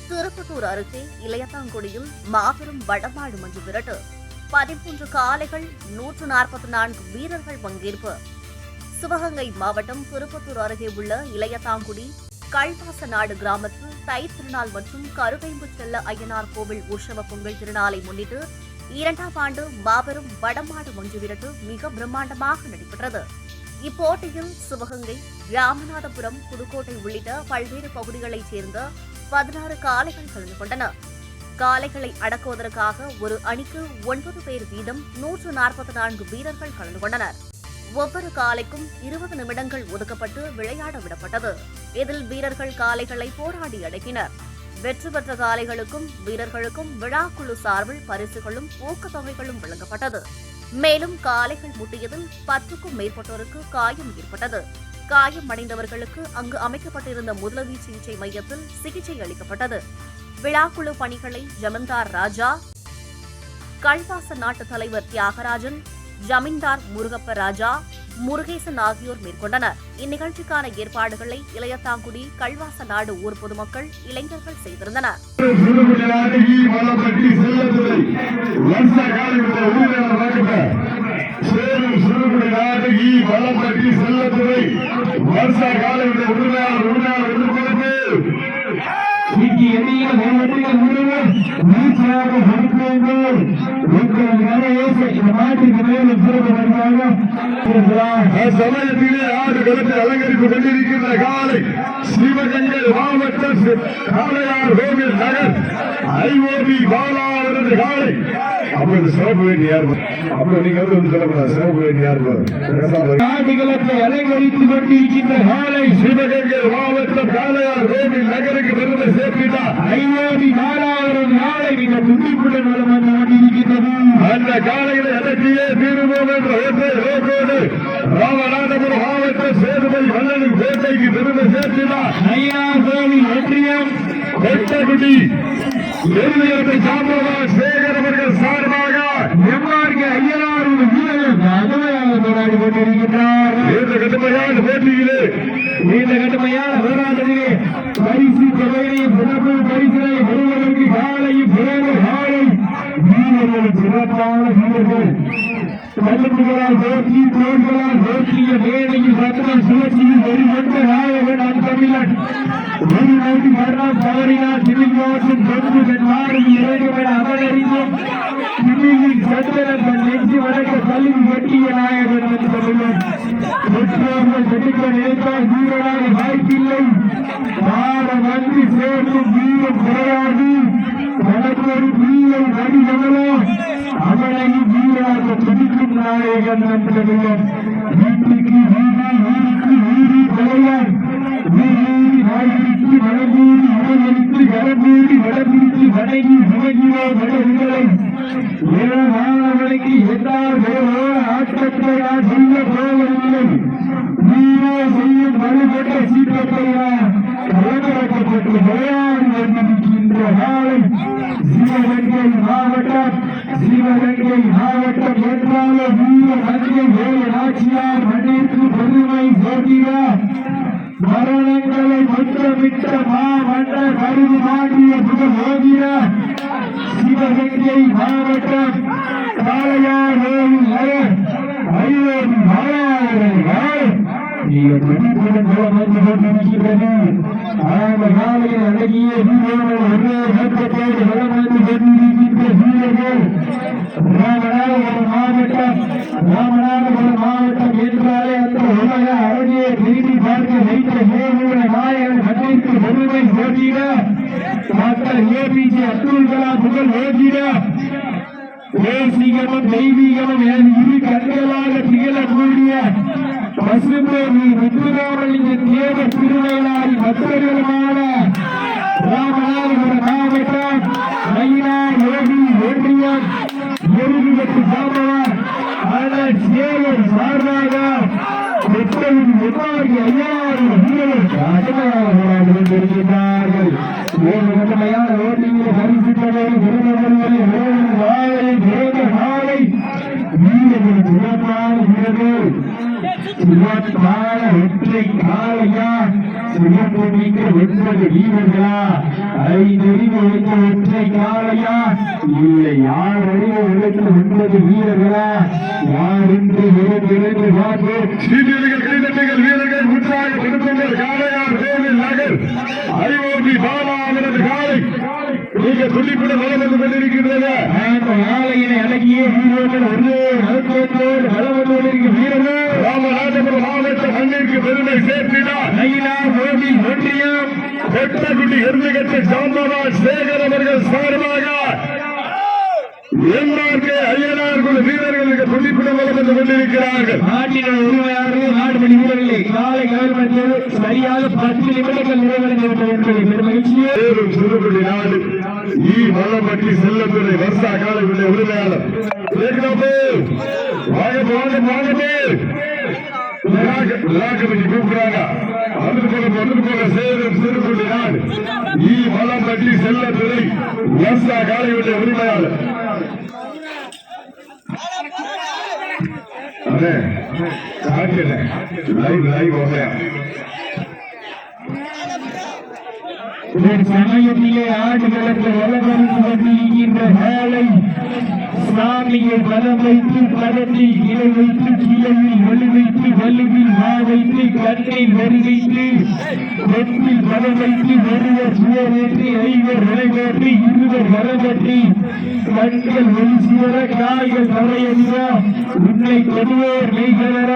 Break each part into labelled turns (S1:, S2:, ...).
S1: திருப்பத்தூர் அருகே இளையத்தாங்குடியில் மாபெரும் வடமாடு மஞ்சு விரட்டு 13 காளைகள் 144 வீரர்கள் பங்கேற்பு. சிவகங்கை மாவட்டம் திருப்பத்தூர் அருகே உள்ள இளையத்தாங்குடி கல்வாச நாடு கிராமத்தில் தை திருநாள் மற்றும் கருவேம்பு செல்ல ஐயனார் கோவில் உற்சவ பொங்கல் திருநாளை முன்னிட்டு 2ஆம் ஆண்டு மாபெரும் வடமாடு மஞ்சு விரட்டு மிக பிரம்மாண்டமாக நடைபெற்றது. இப்போட்டியில் சிவகங்கை, ராமநாதபுரம், புதுக்கோட்டை உள்ளிட்ட பல்வேறு பகுதிகளைச் சேர்ந்த 16 காளைகள் கலந்து கொண்டன. காளைகளை அடக்குவதற்காக ஒரு அணிக்கு 9 பேர் வீதம் 144 வீரர்கள் கலந்து கொண்டனர். ஒவ்வொரு காளைக்கும் 20 நிமிடங்கள் ஒதுக்கப்பட்டு விளையாட விடப்பட்டது. இதில் வீரர்கள் காளைகளை போராடி அடக்கினர். வெற்றி பெற்ற காளைகளுக்கும் வீரர்களுக்கும் விழாக்குழு சார்பில் பரிசுகளும் ஊக்கத்தொகைகளும் வழங்கப்பட்டது. மேலும் காளைகள் முட்டியதில் 10க்கும் மேற்பட்டோருக்கு காயம் ஏற்பட்டது. காயம் அடைந்தவர்களுக்கு அங்கு அமைக்கப்பட்டிருந்த முதலுதவி சிகிச்சை மையத்தில் சிகிச்சை அளிக்கப்பட்டது. விழாக்குழு பணிகளை ஜமீன்தார் ராஜா, கல்வாச நாட்டு தலைவர் தியாகராஜன், ஜமீன்தார் முருகப்ப ராஜா, முருகேசன் ஆகியோர் மேற்கொண்டனர். இந்நிகழ்ச்சிக்கான ஏற்பாடுகளை இளையத்தாங்குடி கல்வாச நாடு ஊர் பொதுமக்கள், இளைஞர்கள் செய்திருந்தனர்.
S2: சமயத்திலே ஆடு களத்தை அலங்கரித்துக் கொண்டிருக்கின்ற காலை சிவகங்கை மாவட்டம் காளையார் கோவில் நகர் ஐஓபி பாலா அவரது காலை. அப்படி சிறப்பு வேண்டி யார் அப்படி நீங்க வந்து சொல்லக்கூடாது. சிறப்பு வேண்டி யார் ஆடுகளத்தை அலங்கரித்துக் கொண்டிருக்கின்ற காலை சிவகங்கை மாவட்டம் காளையார் கோவில் நகருக்கு பெருமை சேர்க்கிறார். ஐஓபி பாலா அவரது காலை மிக துண்டிப்புடன் வளம் வந்து கொண்டிருக்கின்றது. அந்த காலைகளை அடக்கியே தீர்வோம் என்ற ஒற்றை நோக்கோடு ராமநாதபுரம் மாவட்டம் சேதுபதி வல்லலின் கோட்டைக்கு பெருமை சேர்க்கிறார். ஐயனார் கோவில் ஒன்றியம் கொட்டகுடி எருமையத்தை சாம்பவார் சேகர் அவர்கள் சார்பாக எம்ஆர்கே ஐயனார் வீரர்கள் அருமையாக போராடி கொண்டிருக்கின்றார். இந்த கடுமையான போட்டியிலே இந்த கடுமையான போராட்டத்திலே பரிசு தொகையை சிறப்பு பரிசினை பெறுவதற்கு காலையும் பிறகு காலை வீரர்கள் சிறப்பான வீரர்கள் கல்லுகளால் போட்டி தோள்களால் போற்றிய மேடையில் ரத்னம் சுழற்சியில் வெளிவந்த நாயகன் தமிழன் ஒரு நோட்டி மரணம் தவறினார். திருமாவட்டம் தொன்று மாறி இறைவன அமலறிந்தும் திமிழில் சந்திரன் நெஞ்சு வழக்க தள்ளி வெட்டிய நாயகன் தமிழன் பெற்றோர்கள் செடுக்க நினைத்தால் வீரனாக வாய்ப்பில்லை. மாற வந்து சேர்ந்து வீரம் கிடையாது. வடக்கொரு வீரை நடிகர்களோ அவனையும் வீராக துடிக்கும் நாயகன் தமிழன். வீட்டுக்கு வீடு, ஊருக்கு வீடு தலைவர் வீரேறி வாய்ப்பிட்டு வடமூடி உடலிட்டு வரமூடி வடபிடித்து வணங்கி சுமங்கினோ வடங்களை ஏழானவனுக்கு எட்டார் பேரோட ஆட்டத்தை நான் சொல்ல போவதில்லை. நீரோ செய்யும் வலுப்பட்ட சீற்றத்தை கலந்துரைக்கப்பட்டு விளையாடி வந்திருக்கின்ற நாளை சிவகங்கை மாவட்டம் என்றாலும் வீர மந்திரை வேலை நாச்சியார் மண்ணிற்கு பெருமை சேர்க்கிறார். மரணங்களை முத்தமிட்ட மாமன்ன கருது மாண்டிய புகழோகிறார். சிவகங்கை மாவட்டம் காளையார் நகர் ஐயோர் மாயாளர்கள் மதிப்புடன் வந்து கொண்டிருக்கிறது. அந்த காலையில் அழகிய வீரர்கள் ஒரே நோக்கத்தோடு வளம் வந்து கொண்டிருக்கின்ற வீரர்கள் ராமநாதபுரம் மாவட்டம் என்றாலே அந்த உலக அழகியை திரும்பி பார்க்க வைத்த ஏழு நாயகன் மண்ணிற்கு பெருமை சேர்க்கிறார். டாக்டர் APJ அப்துல் கலாம் புகழ் ஓடுகிறார். தேசிகமும் தெய்வீகமும் இரு கண்களாக திகழக்கூடிய பசும்பொருள் முத்துராமலிங்க தேவ திருநெல்வேலி பக்தர்களுமான ராமநாதபுரம் மாவட்டம் ஐயனார் கோவில் ஒன்றியம் எருமையத்து சாம்பவார் சேகர் சார்பாக பெற்றோரின் எம்ஆர்கே ஐயனார் வீரர்கள் அருமையாக போராடி கொண்டிருக்கின்றார்கள். கடுமையான ஓட்டிகளை பரிசுத்தவை வாழை பிறந்த நாளை வீரர்கள் சிறப்பான வீரர்கள் சிறப்பான வெற்றி காலையா சிறப்பு
S3: மிக்க 9 வீரர்களா 5 அறிவு எடுத்த ஒற்றை காளையா இல்லை 6 அறிவு எடுத்த 9 வீரர்களா யார் என்று விரைந்து பார்ப்போம்.
S2: சீனியர்கள் கைதட்டிகள் வீரர்கள் உற்சாகப்படுத்துங்கள். காளையார் கோவில் நகர் ஐஓபி பாலா அவரது காலை மிக துடிப்புடன் வளம் வந்து கொண்டிருக்கின்றது.
S3: அந்த காளையினை அழகிய வீரர்கள் ஒரே நோக்கத்தோடு வளம் வந்து கொண்டிருக்கும் வீரர்கள்
S2: ராமநாதபுரம் மாவட்ட மண்ணிற்கு பெருமை சேர்த்தினார்
S3: கோவில் ஒன்றியம்
S2: கொட்டகுடி எருமைகட்டை சாம்பவான் சேகர் அவர்கள் சார்பாக எம்ஆர்கே ஐயனார் குழு வீரர்களுக்கு துடிப்புடன் வளம் வந்து கொண்டிருக்கிறார்கள்.
S3: நாட்டின் உரிமையாளர்கள் நாடுமணி வீரர்களை காலை கவர்மெண்ட் சரியாக 10 நிமிடங்கள் நிறைவடைந்து விட்டது என்பதை பெருமகிழ்ச்சியே.
S2: பேரும் சிறுகுடி நாடு மலம்பட்டி செல்லத்துறை வர்ஷா காலையுடைய உரிமையாளர் கூப்பிடுறாங்க. வந்துட்டு போக சேரும் சிறுகுடி நாடு மலம்பட்டி செல்லத்துறை வர்ஷா காலையுடைய உரிமையாளர்
S3: சமயத்திலே ஆடுகளத்தில் வளர்ந்து கொண்டிருக்கின்ற காலை சாமியை பலம் வைத்து பதத்தில் கிளை வைத்து கிளையில் ஒளி வைத்து வலுவில் வா வைத்து கண்ணை வெறி வைத்து வெற்றில் பலம் வைத்து ஒருவர் சுவரேற்றி ஐவர் நிறைவேற்றி இருவர் வரப்பற்றி கண்கள் ஒளி சுவர காய்கள் தரையறிவ உன்னை கொடுவோர் மெய்களர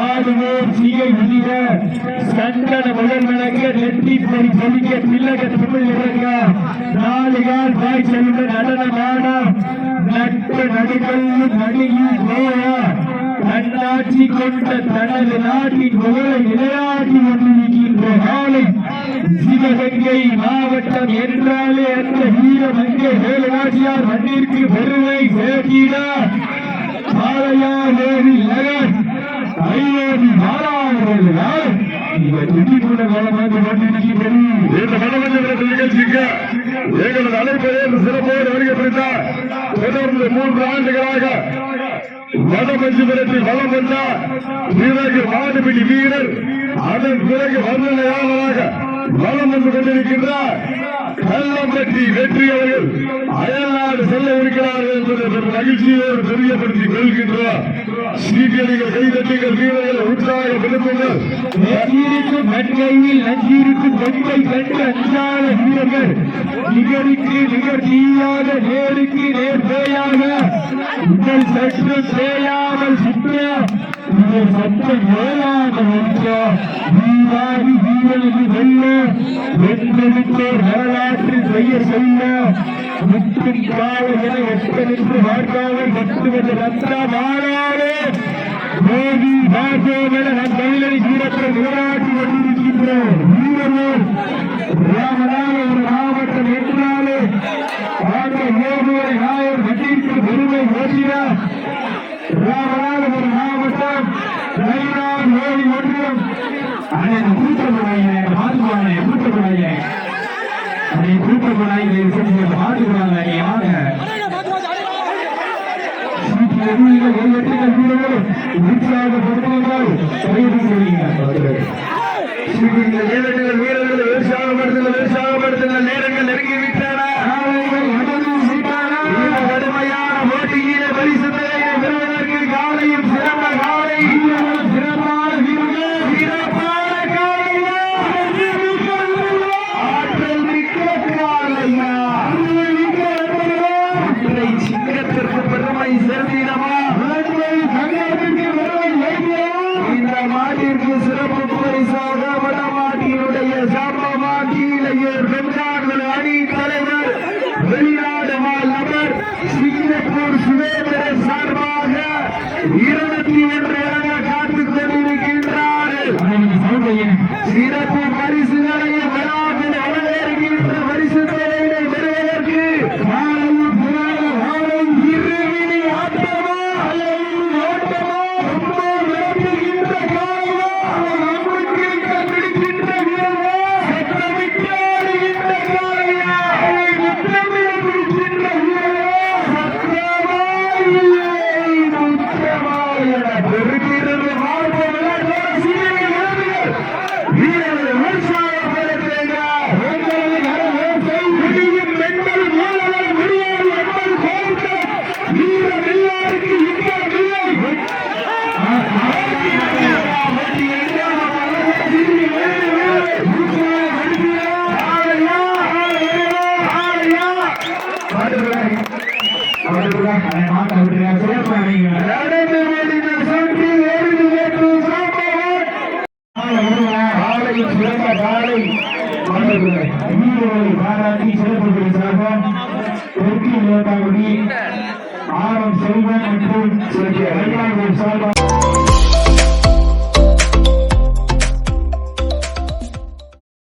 S3: ஆடுவோர் சிகை விதிர சந்தன முதல் நடக்க நெற்றி பறி பொலிக்க பிள்ளக தமிழ் இறங்க 4 கால் பாய் செல்வ நடனமான நட்ப நடுகல்லு நடிகில் போயா தன்னாட்சி கொண்ட தனது நாட்டின் புகழை நிலையாட்டி கொண்டிருக்கின்ற காலை சிவகங்கை மாவட்டம் என்றாலே அந்த வீரமங்கை வேலுநாச்சியார் மண்ணிற்கு பெருமை சேர்த்திட பாலையா தேவி நகர் ஐயோதி மாறாவர்கள்
S2: நிகழ்ச்சிக்கு எங்களது அழைப்பதே சிறப்போடு வருகிறார். தொடர்ந்து 3 ஆண்டுகளாக வடமஞ்சுபுரத்தில் வளம் வந்தார். பிறகு மாடுபிடி வீரர், அதன் பிறகு வர்ணனையாளராக வளம் வந்து கொண்டிருக்கின்றார். கல்லம்பட்டி வெற்றி அவர்கள் அயல்நாடு செல்ல இருக்கிறார்கள் என்பதை மகிழ்ச்சியோடு தெரியப்படுத்திக் கொள்கின்றார். சீக்கியர்கள் கைதட்டிகள் வீரர்கள் உற்சாகப்படுத்துங்கள்.
S3: நன்கையில் நஞ்சீருக்கு பொங்கை கண்டு அஞ்சாத வீரர்கள் நிகருக்கு நிகர் தீயாக நேருக்கு நேர் பேயாக உங்கள் சற்று பேயாமல் சுற்ற உங்கள் சட்டம் ஏழாமல் ஒன்ற வீராதி வீரனுக்கு வெல்ல வென்றெடுத்தோர் வரலாற்றில் பெயர் சொல்ல முற்றும் கால என எட்டனின்று வாழ்க்காமல் மட்டுமல்ல ரத்னா மாறாளே மோதி பாஜோவென நம் தமிழனை வீரத்தை நிலைநாட்டி கொண்டிருக்கின்ற வீரர்கள் ராமநாதபுரம் மாவட்டம் என்றாலே ஆண்ட மோதுவரை நாயர் மட்டிற்கு பெருமை ஓட்டினார். ராமநாதபுரம் மாவட்டம் மோடி ஒன்றியம் அனைத்து கூட்டப்படாங்க மாற்றுவாங்க கூட்டப்படாங்க அதை கூட்டப்படாங்க மாற்றுவாங்க
S2: உற்சாகப்படுத்துங்கள். நேரங்கள் நெருங்கிவிட்டன. கடுமையான போட்டியிலே பரிசு தொகையை பெறுவதற்கு காலையும் சிறந்த காலை சிறப்பான வீரர்கள் சிறப்பான காலையா ஆற்றல் மிக்க காலையா சிங்கத்திற்கு பெருமை சேர்த்திடமா இந்த மாட்டிற்கு சிறப்பு பரிசாக வடமாட்டியினுடைய சாம்பமாட்டியிலேயே பெண்கார்கள்
S3: ஆரம் செல்வம் மற்றும் சார்பாக